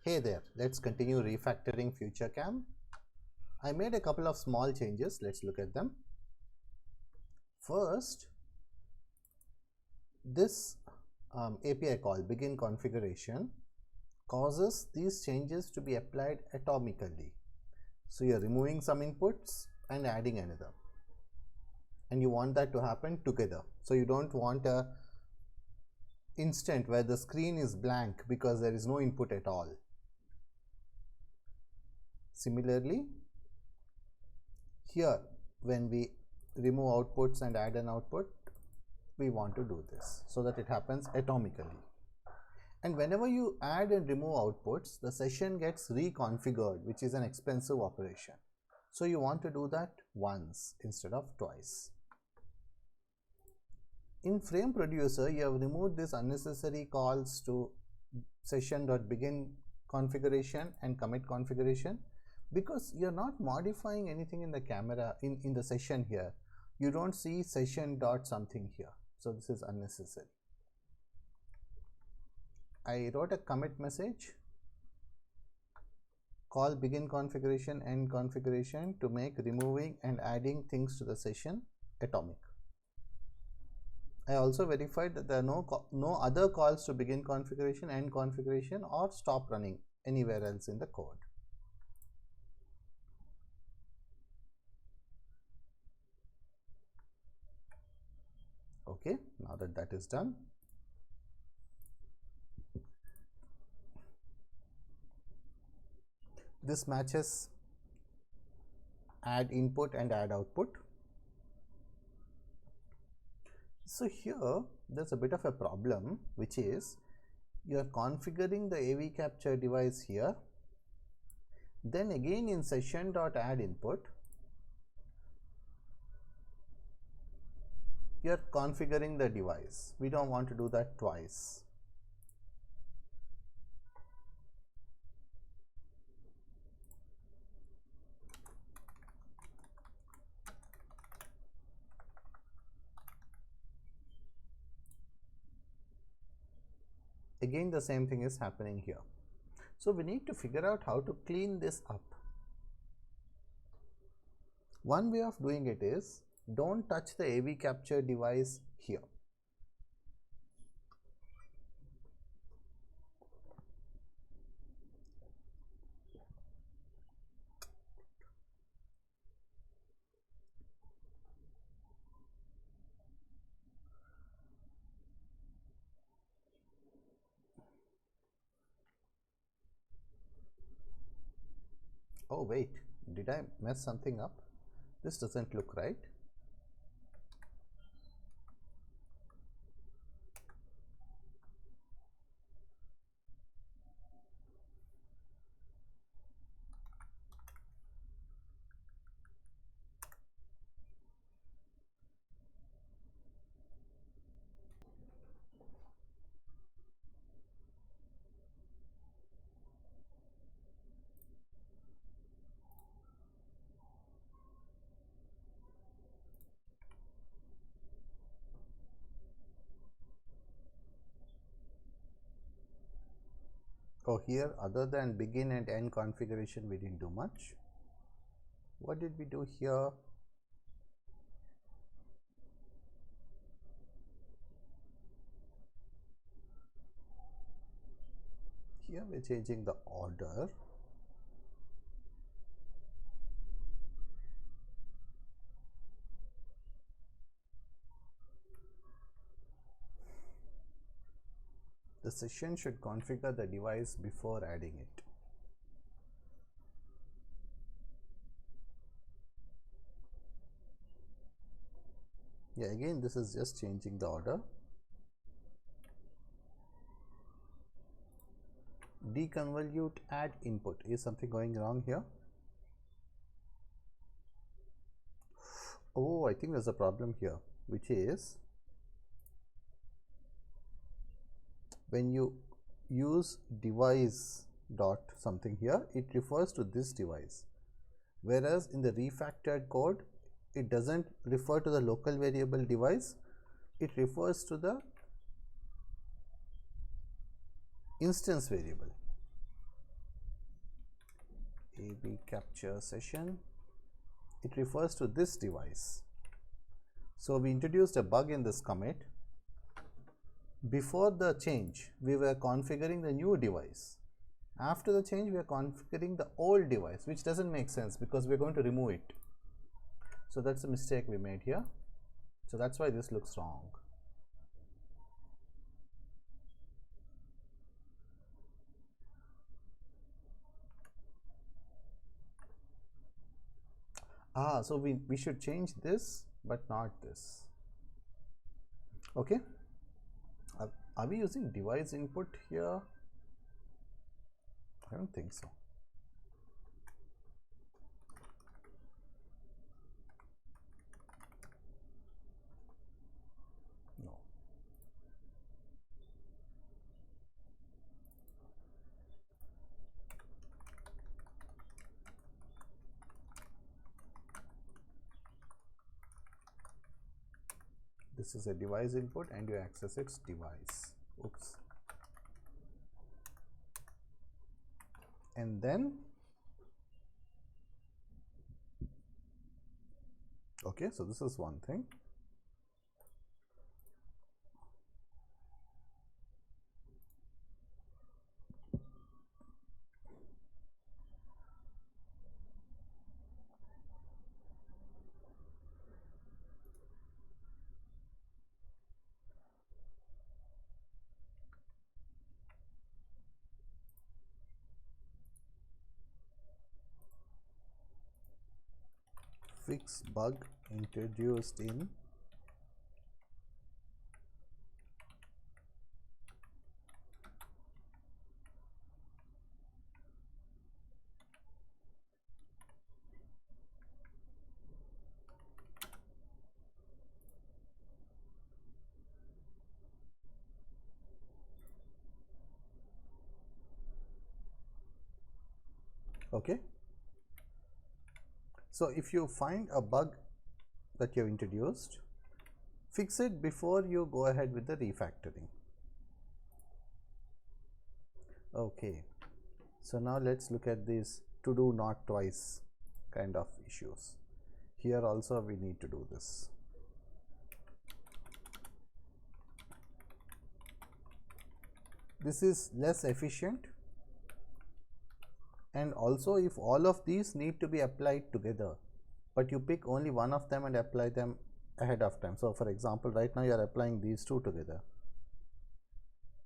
Hey there, let's continue refactoring Futurecam. I made a couple of small changes. Let's look at them. First, this API call begin configuration causes these changes to be applied atomically. So you're removing some inputs and adding another, and you want that to happen together. So you don't want a instant where the screen is blank because there is no input at all. Similarly, here when we remove outputs and add an output, we want to do this so that it happens atomically. And whenever you add and remove outputs, the session gets reconfigured, which is an expensive operation. So you want to do that once instead of twice. In frame producer, you have removed these unnecessary calls to session.begin configuration and commit configuration, because you're not modifying anything in the camera in the session here. You don't see session dot something here, so this is unnecessary. I wrote a commit message, call begin configuration and configuration to make removing and adding things to the session atomic. I also verified that there are no other calls to begin configuration, end configuration, or stop running anywhere else in the code. Okay, now that that is done, this matches add input and add output. So here there's a bit of a problem, which is you are configuring the AV capture device here, then again in session.add input you are configuring the device. We don't want to do that twice. Again, the same thing is happening here. So we need to figure out how to clean this up. One way of doing it is, don't touch the AV capture device here. Oh wait, did I mess something up? This doesn't look right. Oh, here other than begin and end configuration we didn't do much. What did we do here? Here we're changing the order. The session should configure the device before adding it. Yeah, again this is just changing the order. Deconvolute add input. Is something going wrong here? Oh, I think there's a problem here, which is when you use device dot something here, it refers to this device, whereas in the refactored code it doesn't refer to the local variable device, it refers to the instance variable. AB capture session. It refers to this device. So we introduced a bug in this commit. Before the change, we were configuring the new device. After the change, we are configuring the old device, which doesn't make sense because we're going to remove it. So that's a mistake we made here. So that's why this looks wrong. So we should change this, but not this. Okay. Are we using device input here? I don't think so. No. This is a device input and you access its device. Oops. And then, okay, so this is one thing. Fix bug introduced in okay. So if you find a bug that you have introduced, fix it before you go ahead with the refactoring. Okay, so now let's look at these to do not twice kind of issues. Here also we need to do this. This is less efficient, and also if all of these need to be applied together, but you pick only one of them and apply them ahead of time. So for example, right now you are applying these two together,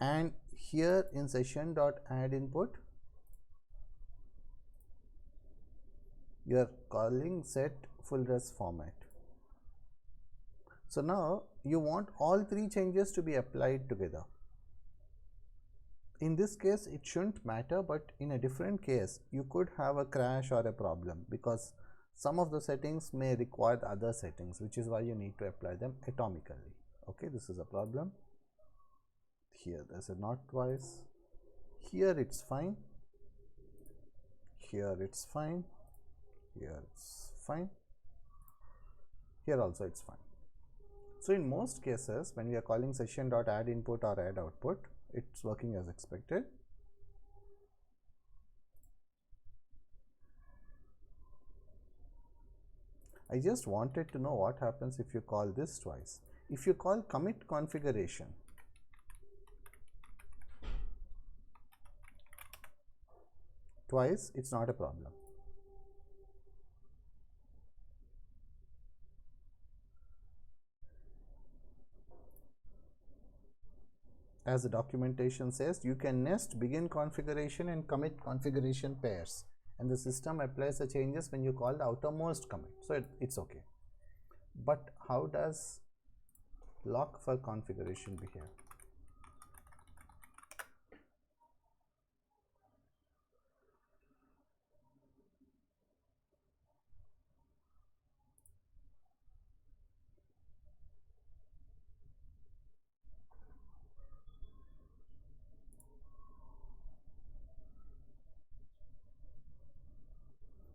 and here in session.add input you are calling set full res format. So now you want all three changes to be applied together. In this case it shouldn't matter, but in a different case you could have a crash or a problem because some of the settings may require the other settings, which is why you need to apply them atomically. Okay, this is a problem. Here there's a not twice. Here it's fine. Here it's fine. Here it's fine. Here also it's fine. So in most cases, when we are calling session.add input or add output, it's working as expected. I just wanted to know what happens if you call this twice. If you call commit configuration, twice, it's not a problem. As the documentation says, you can nest begin configuration and commit configuration pairs, and the system applies the changes when you call the outermost commit. So it's okay. But how does lock for configuration behave?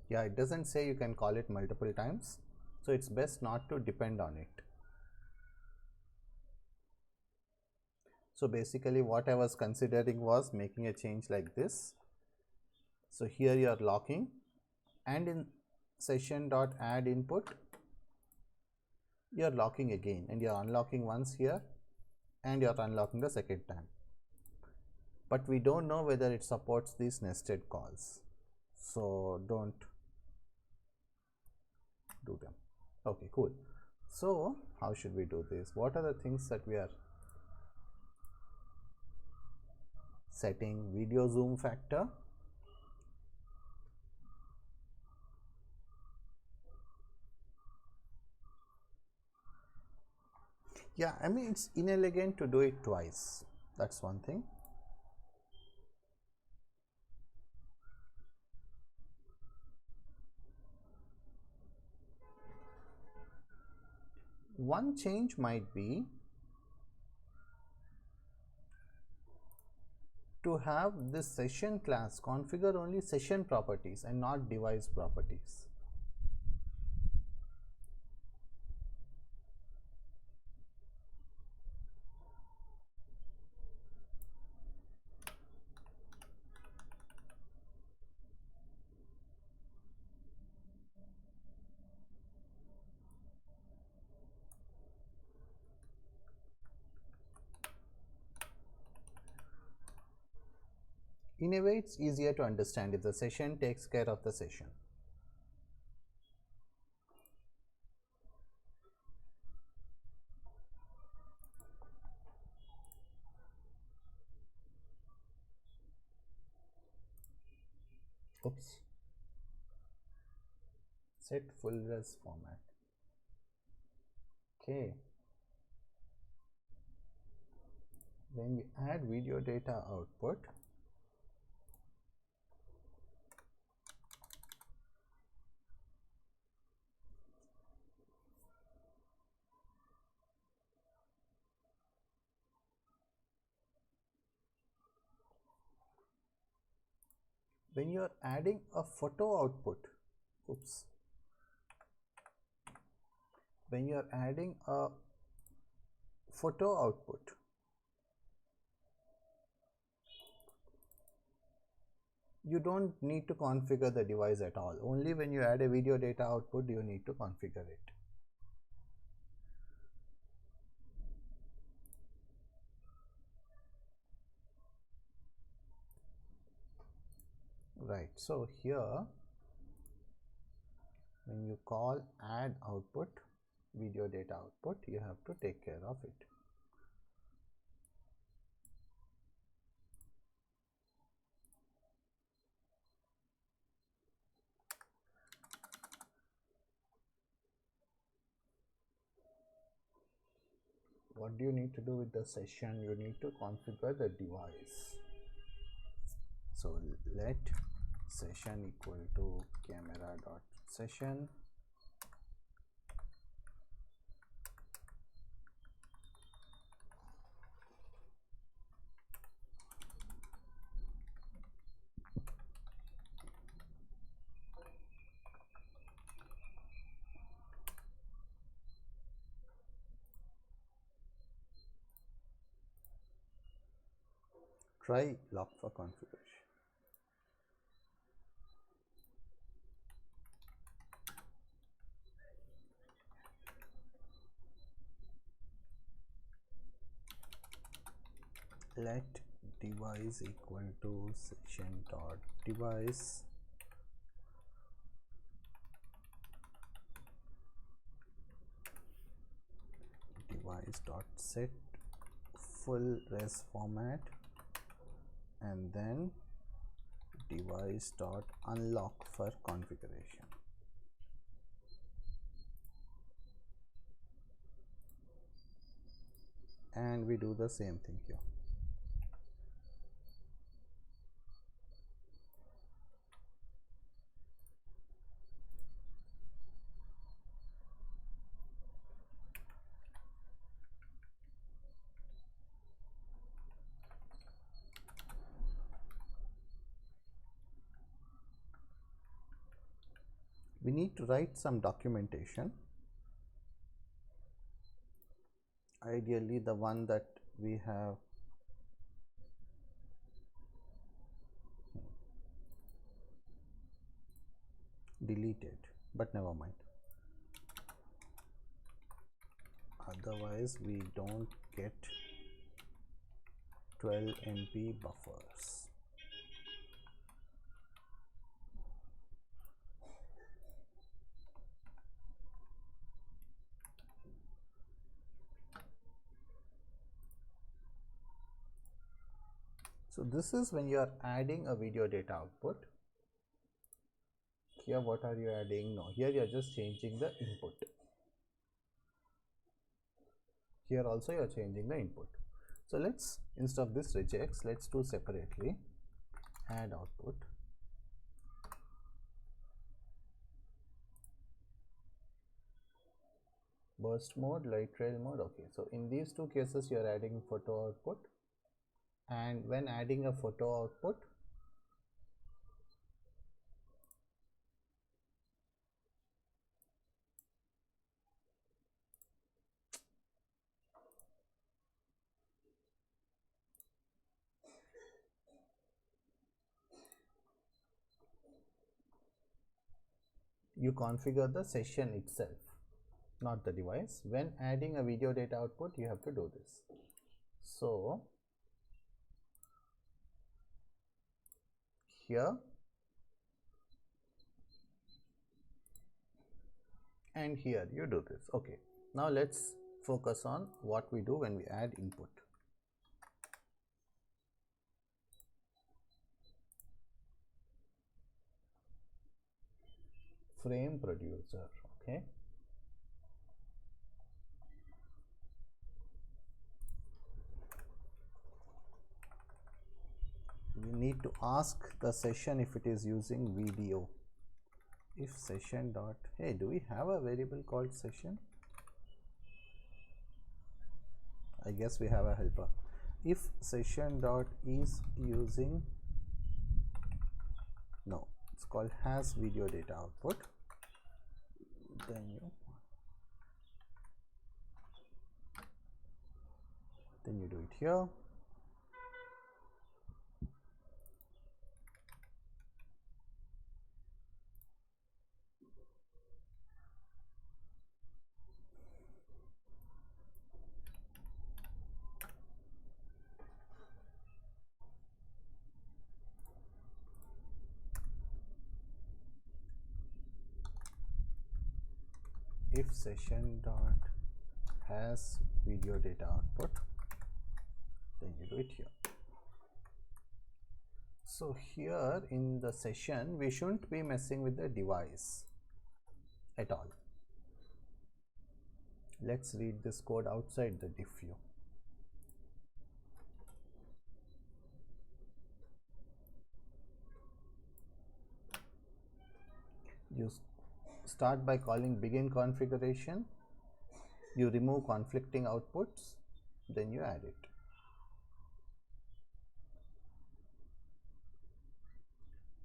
Yeah, it doesn't say you can call it multiple times, so it's best not to depend on it. So basically what I was considering was making a change like this. So here you are locking, and in session dot add input you are locking again, and you are unlocking once here and you are unlocking the second time, but we don't know whether it supports these nested calls, so don't do them. Okay, cool. So how should we do this? What are the things that we are setting? Video zoom factor, yeah, I mean it's inelegant to do it twice, that's one thing. One change might be to have this session class configure only session properties and not device properties. In a way, it's easier to understand if the session takes care of the session. Oops. Set full res format. Okay. When you add video data output, when you are adding a photo output, oops, when you are adding a photo output, you don't need to configure the device at all. Only when you add a video data output you need to configure it. Right, so here when you call add output, video data output, you have to take care of it. What do you need to do with the session? You need to configure the device. So let session equal to camera dot session, try lock for configuration. Let device equal to session dot device, device dot set full res format, and then device dot unlock for configuration. And we do the same thing here. We need to write some documentation, ideally the one that we have deleted, but never mind. Otherwise we don't get 12 MB buffers. So this is when you are adding a video data output. Here what are you adding? No, here you are just changing the input. Here also you are changing the input. So let's, instead of this regex, let's do separately. Add output. Burst mode, light trail mode. Okay, so in these two cases you are adding photo output, and when adding a photo output, you configure the session itself, not the device. When adding a video data output, you have to do this. So here and here you do this. Okay, now let's focus on what we do when we add input. Frame producer. Okay, we need to ask the session if it is using video. If session dot, hey, do we have a variable called session? I guess we have a helper. If session dot is using, no, it's called has video data output, then you do it here. If session dot has video data output, then you do it here. So here in the session we shouldn't be messing with the device at all. Let's read this code outside the diff view. You start by calling begin configuration, you remove conflicting outputs, then you add it.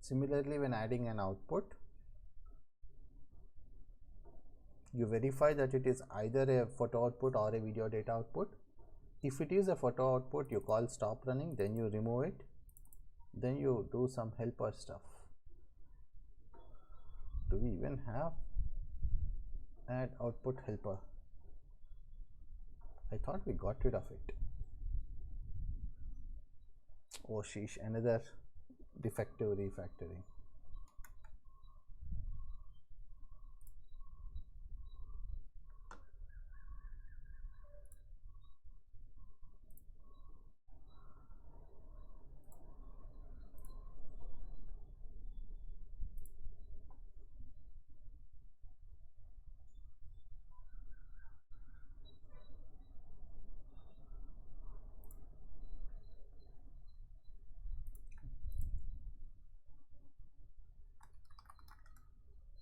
Similarly, when adding an output, you verify that it is either a photo output or a video data output. If it is a photo output, you call stop running, then you remove it, then you do some helper stuff. Do we even have add output helper? I thought we got rid of it. Oh sheesh, another defective refactoring.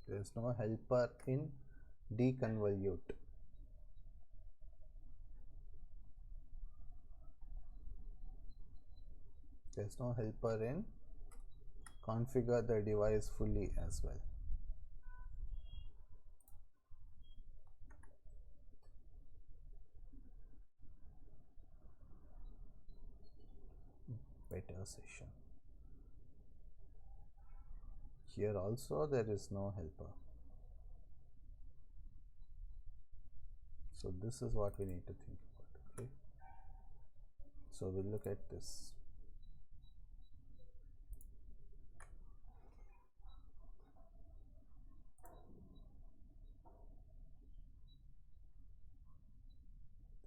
There is no helper in deconvolute. There is no helper in configure the device fully as well. Better session. Here also there is no helper. So this is what we need to think about. Okay, so we'll look at this.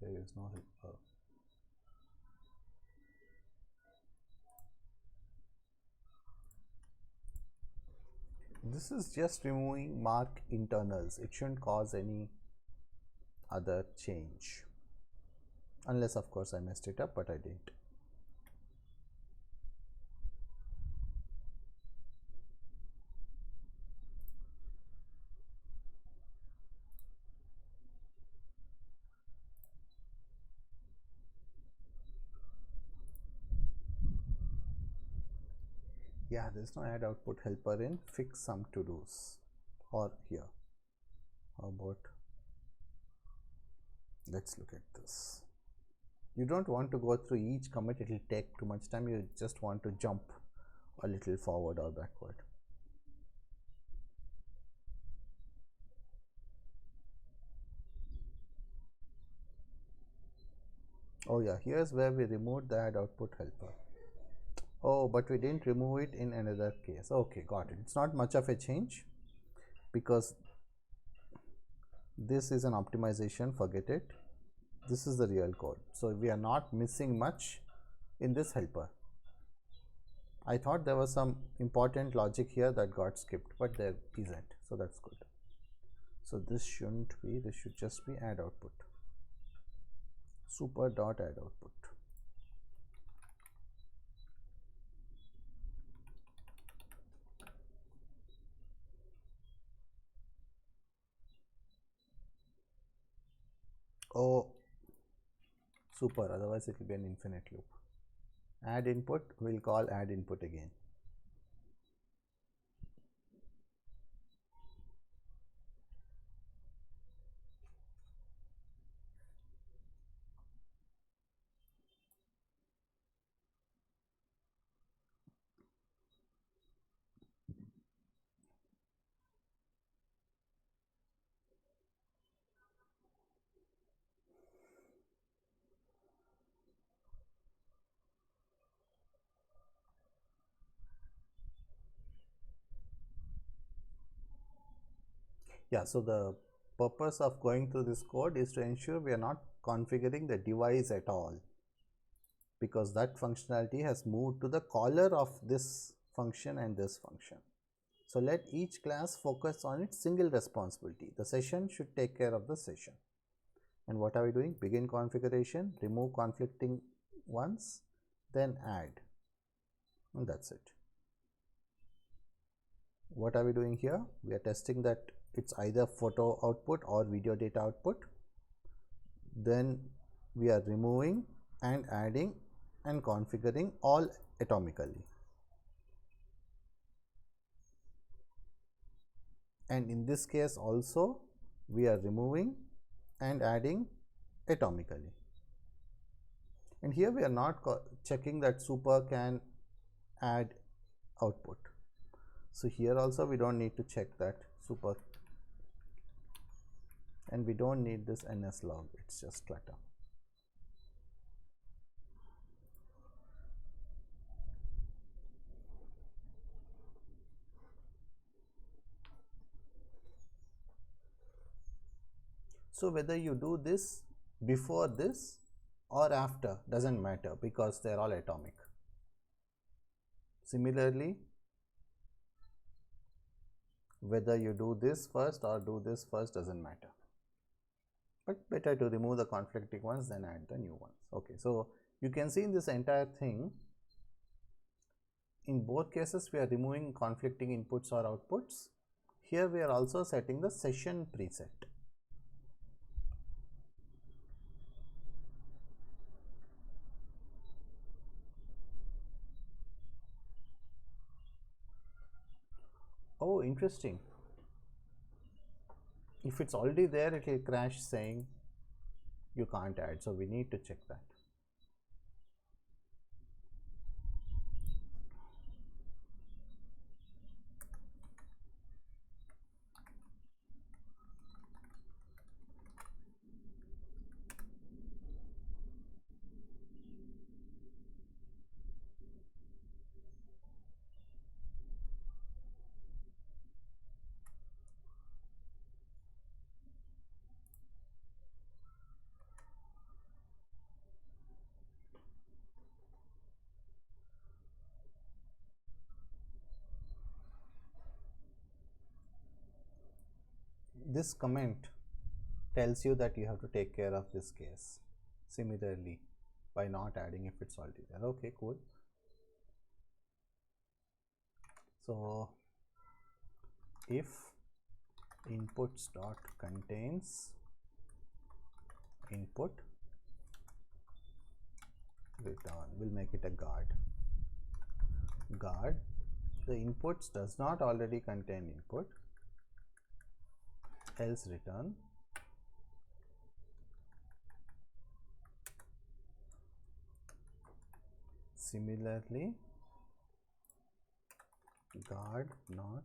There is no helper. This is just removing mark internals. It shouldn't cause any other change, unless of course I messed it up, but I didn't. Yeah, there's no add output helper in fix some to do's or here. How about, let's look at this. You don't want to go through each commit, it will take too much time. You just want to jump a little forward or backward. Oh yeah, here's where we removed the add output helper. Oh, but we didn't remove it in another case. Okay, got it. It's not much of a change because this is an optimization, forget it. This is the real code. So we are not missing much in this helper. I thought there was some important logic here that got skipped, but there isn't. So that's good. So this shouldn't be, this should just be add output. Super dot add output. Oh, super, otherwise it will be an infinite loop. Add input, we'll call add input again. Yeah, so the purpose of going through this code is to ensure we are not configuring the device at all, because that functionality has moved to the caller of this function and this function. So let each class focus on its single responsibility. The session should take care of the session. And what are we doing? Begin configuration, remove conflicting ones, then add, and that's it. What are we doing here? We are testing that it's either photo output or video data output. Then we are removing and adding and configuring all atomically. And in this case also we are removing and adding atomically. And here we are not checking that super can add output. So here also we don't need to check that super, and we don't need this ns log, it's just clutter. So whether you do this before this or after doesn't matter, because they're all atomic. Similarly, whether you do this first or do this first doesn't matter, but better to remove the conflicting ones than add the new ones. Okay, so you can see in this entire thing, in both cases we are removing conflicting inputs or outputs. Here we are also setting the session preset. Oh, interesting. If it's already there, it will crash saying you can't add, so we need to check that. this comment tells you that you have to take care of this case similarly by not adding if it's already there. Okay, cool. So if inputs dot contains input, return, we'll make it a guard. The inputs does not already contain input, else return similarly guard not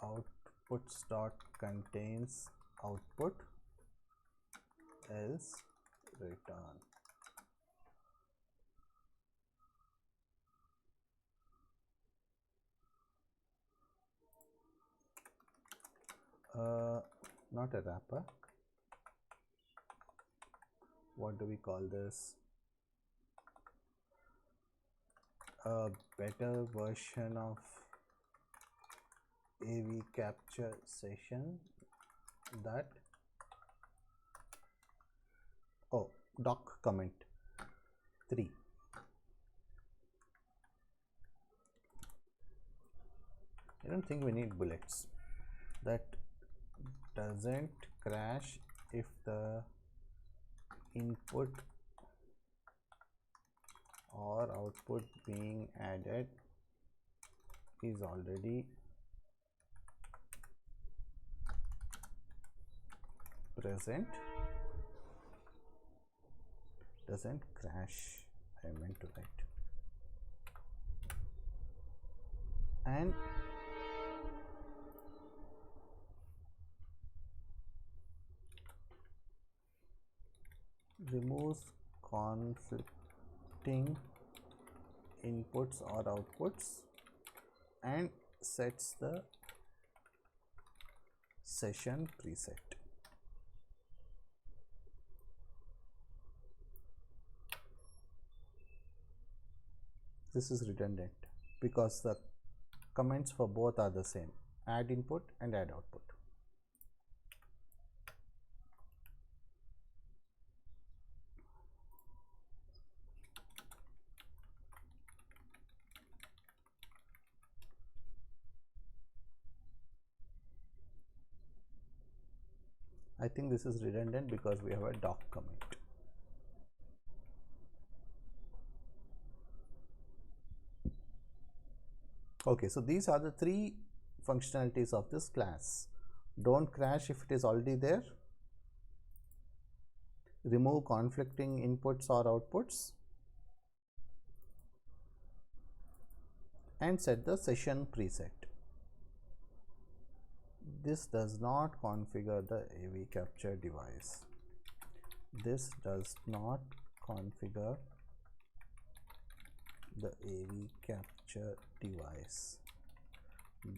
outputs dot contains output, else return. Not a wrapper. What do we call this? A better version of AV capture session that doc comment 3. I don't think we need bullets. That doesn't crash if the input or output being added is already present. Doesn't crash, I meant to write. And removes conflicting inputs or outputs and sets the session preset. This is redundant because the comments for both are the same: add input and add output. I think this is redundant because we have a doc comment. Okay, so these are the 3 functionalities of this class. Don't crash if it is already there. Remove conflicting inputs or outputs. And set the session preset. This does not configure the AV capture device. This does not configure the AV capture device.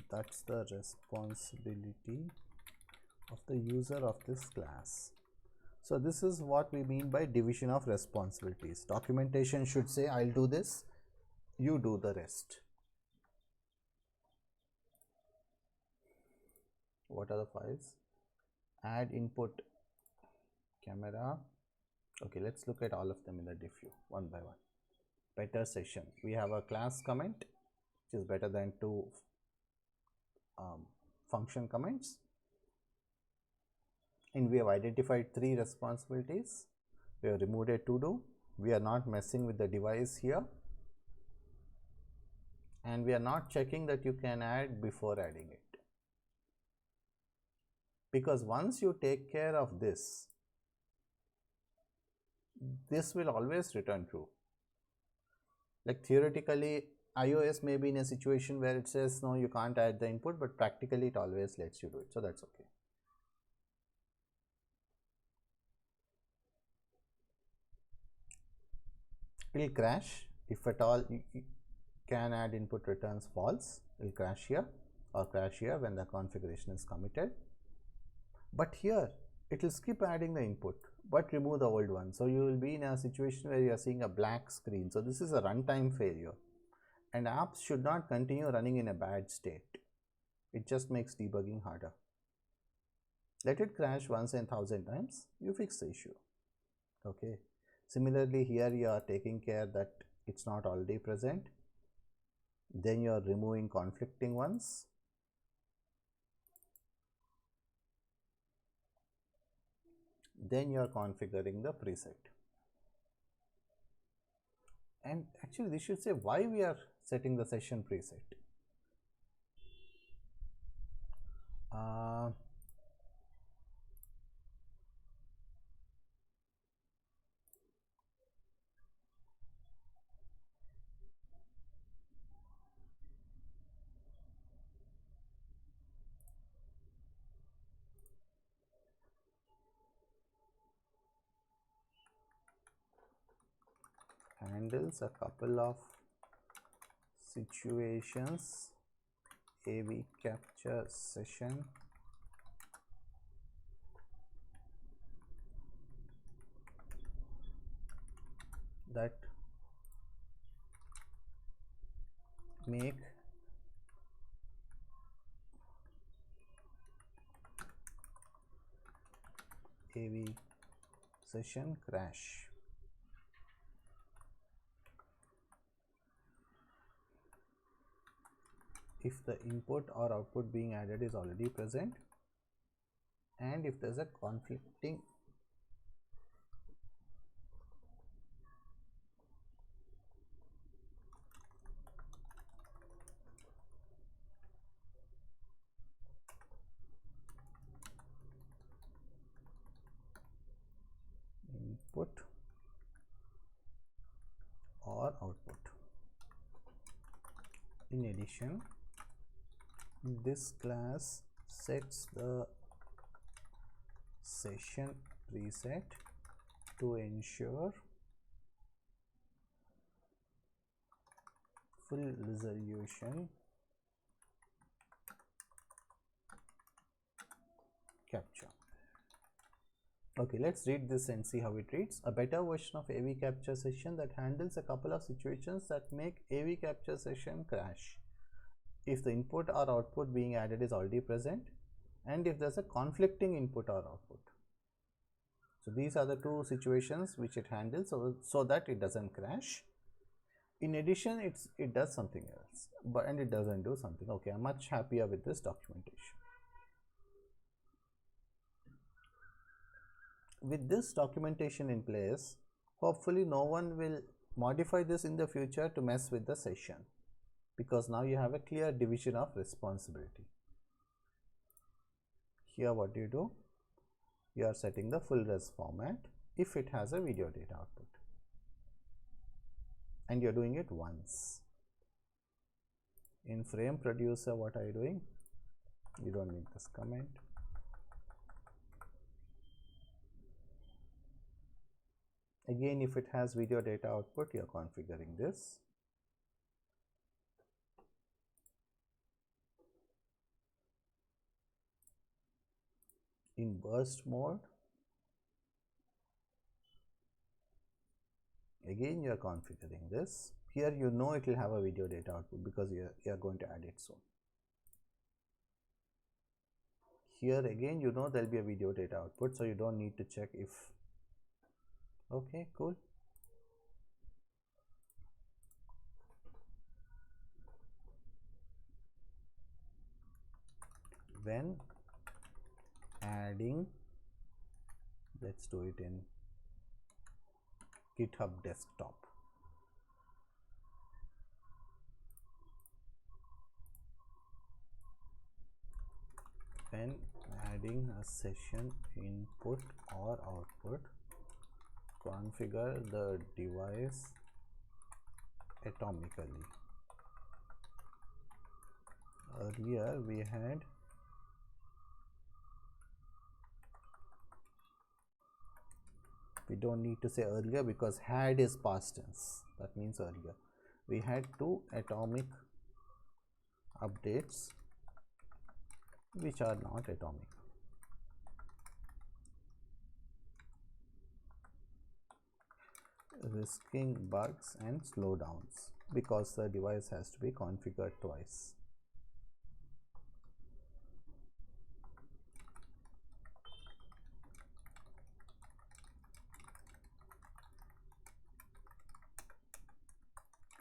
That's the responsibility of the user of this class. So this is what we mean by division of responsibilities. Documentation should say, I'll do this, you do the rest. What are the files? Add input camera. Okay, let's look at all of them in the diff view one by one. Better session. We have a class comment which is better than 2 function comments, and we have identified 3 responsibilities. We have removed a to do. We are not messing with the device here, and we are not checking that you can add before adding it, because once you take care of this, this will always return true. Like theoretically, iOS may be in a situation where it says no, you can't add the input, but practically it always lets you do it, so that's okay. It will crash if at all you can add input returns false. It will crash here or crash here when the configuration is committed. But here it will skip adding the input but remove the old one. So you will be in a situation where you are seeing a black screen. So this is a runtime failure, and apps should not continue running in a bad state. It just makes debugging harder. Let it crash once and 1000 times, you fix the issue. Okay. Similarly, here you are taking care that it's not already present. Then you are removing conflicting ones. Then you are configuring the preset. And actually this should say why we are setting the session preset. Handles a couple of situations. AV capture session that make AV session crash. If the input or output being added is already present, and if there's a conflicting input or output. In addition, this class sets the session preset to ensure full resolution capture. Okay, let's read this and see how it reads. A better version of AV capture session that handles a couple of situations that make AV capture session crash. If the input or output being added is already present, and if there's a conflicting input or output. So these are the two situations which it handles so that it doesn't crash. In addition, it does something else, and it doesn't do something. Okay, I'm much happier with this documentation. With this documentation in place, hopefully no one will modify this in the future to mess with the session, because now you have a clear division of responsibility. Here what do? You are setting the full res format if it has a video data output, and you're doing it once. In frame producer, what are you doing? You don't need this comment. Again, if it has video data output, you're configuring this. In burst mode, again you are configuring this. Here you know it will have a video data output because you are going to add it soon. Here again you know there will be a video data output, so you don't need to check if. Okay, cool. When adding, let's do it in GitHub desktop. When adding a session input or output, configure the device atomically. Earlier we had we don't need to say earlier because had is past tense, that means earlier. We had two atomic updates which are not atomic. Risking bugs and slowdowns because the device has to be configured twice.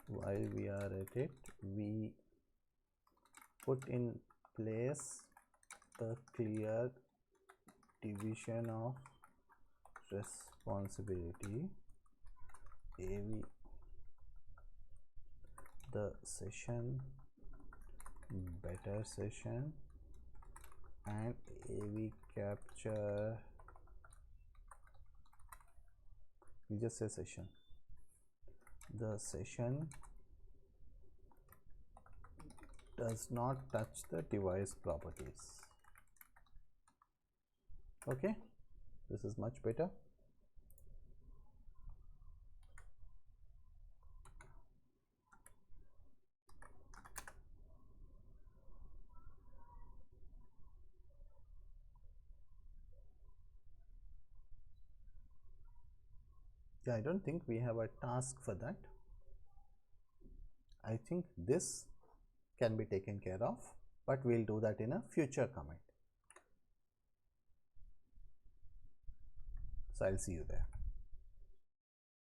while we are at it, we put in place a clear division of responsibility. AV the session, better session, and AV capture, we just say session. The session does not touch the device properties. Okay, this is much better. Yeah, I don't think we have a task for that. I think this can be taken care of, but we'll do that in a future commit. So I'll see you there.